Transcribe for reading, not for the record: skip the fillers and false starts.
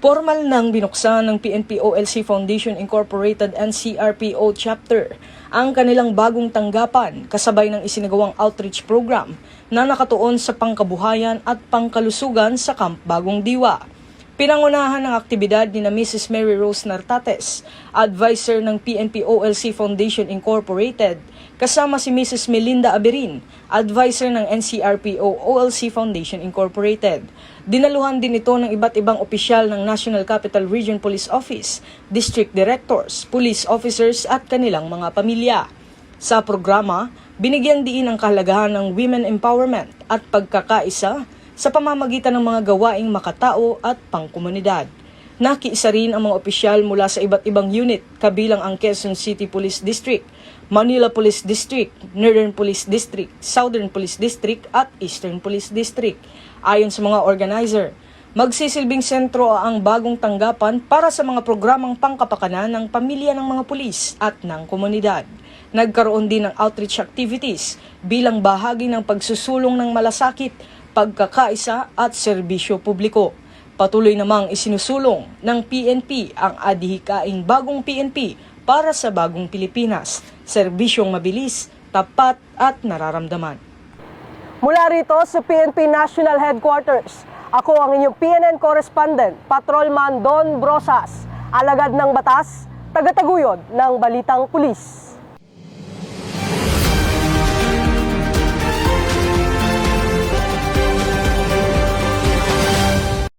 Formal nang binuksan ng PNP-OLC Foundation Incorporated and CRPO Chapter ang kanilang bagong tanggapan kasabay ng isinagawang outreach program na nakatuon sa pangkabuhayan at pangkalusugan sa Camp Bagong Diwa. Pinangunahan ng aktibidad ni na Mrs. Mary Rose Nartates, advisor ng PNP-OLC Foundation Incorporated, kasama si Mrs. Melinda Aberin, advisor ng NCRPO-OLC Foundation Incorporated. Dinaluhan din ito ng iba't ibang opisyal ng National Capital Region Police Office, district directors, police officers at kanilang mga pamilya. Sa programa, binigyan diin ang kahalagahan ng women empowerment at pagkakaisa sa pamamagitan ng mga gawaing makatao at pangkomunidad. Nakiisa rin ang mga opisyal mula sa iba't ibang unit kabilang ang Quezon City Police District, Manila Police District, Northern Police District, Southern Police District at Eastern Police District. Ayon sa mga organizer, magsisilbing sentro ang bagong tanggapan para sa mga programang pangkapakanan ng pamilya ng mga pulis at ng komunidad. Nagkaroon din ng outreach activities bilang bahagi ng pagsusulong ng malasakit, pagkakaisa at serbisyo publiko. Patuloy namang isinusulong ng PNP ang adhikaing bagong PNP para sa bagong Pilipinas, serbisyong mabilis, tapat at nararamdaman. Mula rito sa PNP National Headquarters, ako ang inyong PNN correspondent, Patrolman Don Brosas, alagad ng batas, tagataguyod ng Balitang Pulis.